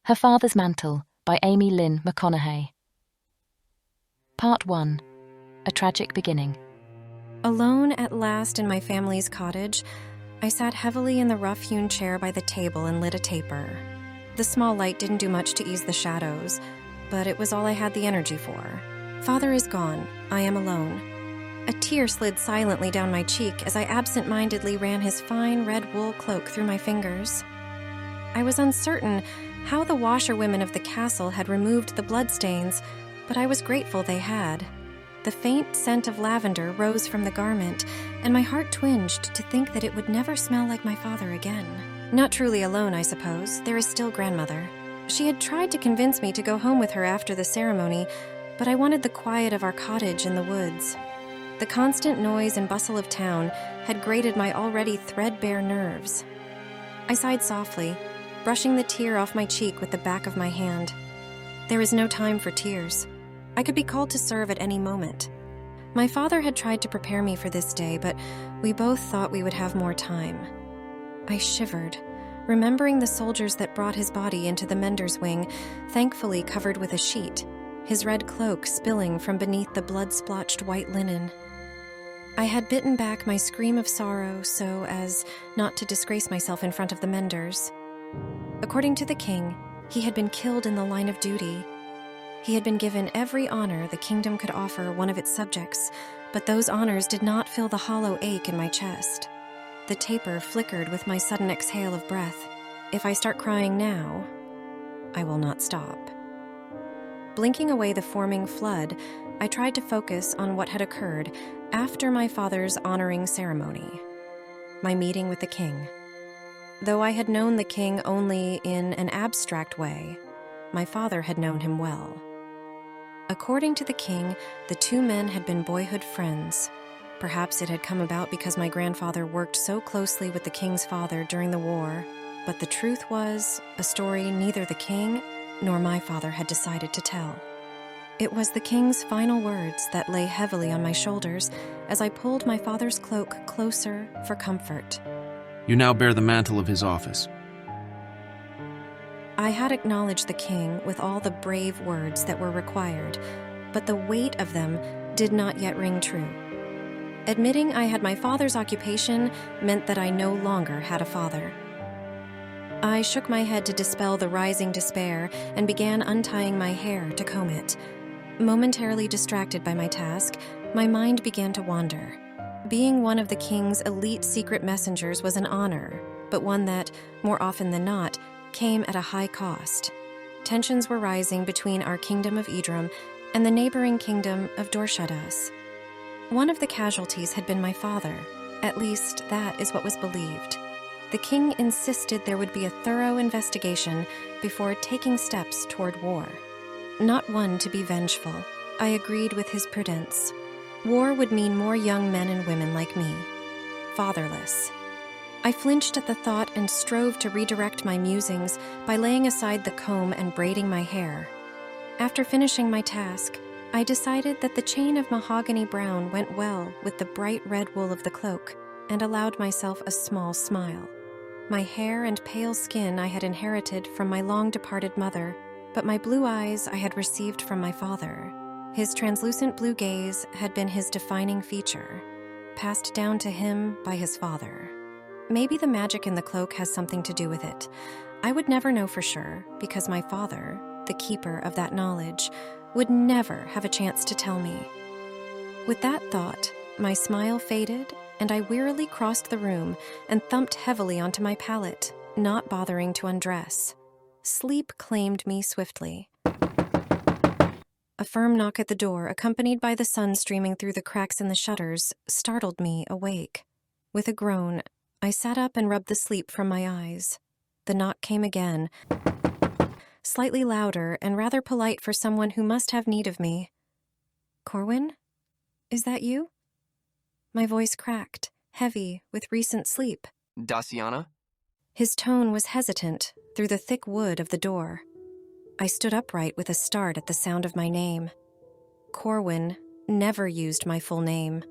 Her Father's Mantle by Lynn McConahy. Part 1. A Tragic Beginning. Alone at last in my family's cottage, I sat heavily in the rough-hewn chair by the table and lit a taper. The small light didn't do much to ease the shadows, but it was all I had the energy for. Father is gone. I am alone. A tear slid silently down my cheek as I absent-mindedly ran his fine red wool cloak through my fingers. I was uncertain how the washerwomen of the castle had removed the bloodstains, but I was grateful they had. The faint scent of lavender rose from the garment, and my heart twinged to think that it would never smell like my father again. Not truly alone, I suppose. There is still grandmother. She had tried to convince me to go home with her after the ceremony, but I wanted the quiet of our cottage in the woods. The constant noise and bustle of town had grated my already threadbare nerves. I sighed softly, brushing the tear off my cheek with the back of my hand. There is no time for tears. I could be called to serve at any moment. My father had tried to prepare me for this day, but we both thought we would have more time. I shivered, remembering the soldiers that brought his body into the mender's wing, thankfully covered with a sheet, his red cloak spilling from beneath the blood-splotched white linen. I had bitten back my scream of sorrow so as not to disgrace myself in front of the menders. According to the king, he had been killed in the line of duty. He had been given every honor the kingdom could offer one of its subjects, but those honors did not fill the hollow ache in my chest. The taper flickered with my sudden exhale of breath. If I start crying now, I will not stop. Blinking away the forming flood, I tried to focus on what had occurred after my father's honoring ceremony, my meeting with the king. Though I had known the king only in an abstract way, my father had known him well. According to the king, the two men had been boyhood friends. Perhaps it had come about because my grandfather worked so closely with the king's father during the war, but the truth was a story neither the king nor my father had decided to tell. It was the king's final words that lay heavily on my shoulders as I pulled my father's cloak closer for comfort. You now bear the mantle of his office. I had acknowledged the king with all the brave words that were required, but the weight of them did not yet ring true. Admitting I had my father's occupation meant that I no longer had a father. I shook my head to dispel the rising despair and began untying my hair to comb it. Momentarily distracted by my task, my mind began to wander. Being one of the king's elite secret messengers was an honor, but one that, more often than not, came at a high cost. Tensions were rising between our kingdom of Idrum and the neighboring kingdom of Dorshadas. One of the casualties had been my father. At least that is what was believed. The king insisted there would be a thorough investigation before taking steps toward war. Not one to be vengeful, I agreed with his prudence. War would mean more young men and women like me, fatherless. I flinched at the thought and strove to redirect my musings by laying aside the comb and braiding my hair. After finishing my task, I decided that the chain of mahogany brown went well with the bright red wool of the cloak and allowed myself a small smile. My hair and pale skin I had inherited from my long-departed mother, but my blue eyes I had received from my father. His translucent blue gaze had been his defining feature, passed down to him by his father. Maybe the magic in the cloak has something to do with it. I would never know for sure, because my father, the keeper of that knowledge, would never have a chance to tell me. With that thought, my smile faded, and I wearily crossed the room and thumped heavily onto my pallet, not bothering to undress. Sleep claimed me swiftly. A firm knock at the door, accompanied by the sun streaming through the cracks in the shutters, startled me awake. With a groan, I sat up and rubbed the sleep from my eyes. The knock came again, slightly louder and rather polite for someone who must have need of me. "Corwin? Is that you?" My voice cracked, heavy with recent sleep. Daciana? His tone was hesitant through the thick wood of the door. I stood upright with a start at the sound of my name. Corwin never used my full name.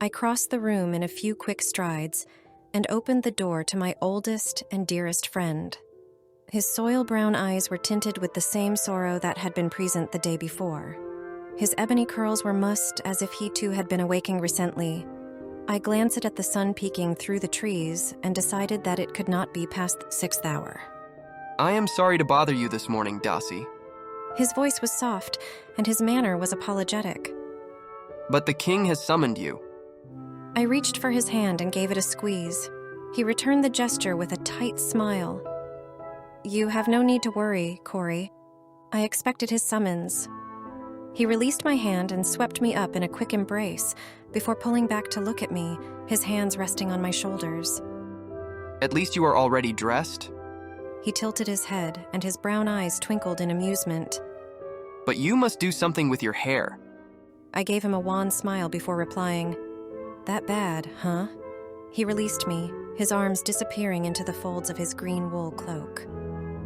I crossed the room in a few quick strides and opened the door to my oldest and dearest friend. His soil brown eyes were tinted with the same sorrow that had been present the day before. His ebony curls were mussed as if he too had been awaking recently. I glanced at the sun peeking through the trees and decided that it could not be past the 6th hour. I am sorry to bother you this morning, Dossie. His voice was soft, and his manner was apologetic. But the king has summoned you. I reached for his hand and gave it a squeeze. He returned the gesture with a tight smile. You have no need to worry, Corey. I expected his summons. He released my hand and swept me up in a quick embrace before pulling back to look at me, his hands resting on my shoulders. At least you are already dressed. He tilted his head, and his brown eyes twinkled in amusement. But you must do something with your hair. I gave him a wan smile before replying, That bad, huh? He released me, his arms disappearing into the folds of his green wool cloak.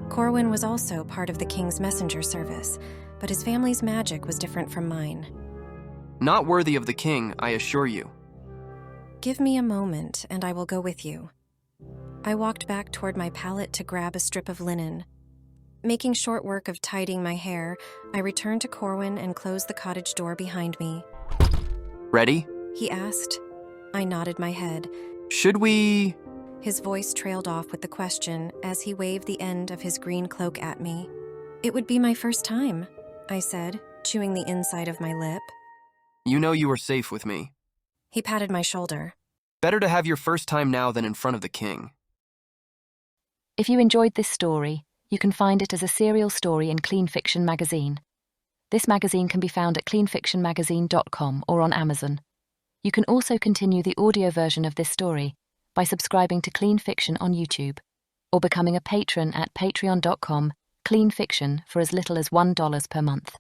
Corwin was also part of the king's messenger service, but his family's magic was different from mine. Not worthy of the king, I assure you. Give me a moment, and I will go with you. I walked back toward my pallet to grab a strip of linen. Making short work of tidying my hair, I returned to Corwin and closed the cottage door behind me. Ready? He asked. I nodded my head. Should we... His voice trailed off with the question as he waved the end of his green cloak at me. It would be my first time, I said, chewing the inside of my lip. You know you are safe with me. He patted my shoulder. Better to have your first time now than in front of the king. If you enjoyed this story, you can find it as a serial story in Clean Fiction magazine. This magazine can be found at cleanfictionmagazine.com or on Amazon. You can also continue the audio version of this story by subscribing to Clean Fiction on YouTube or becoming a patron at patreon.com/cleanfiction for as little as $1 per month.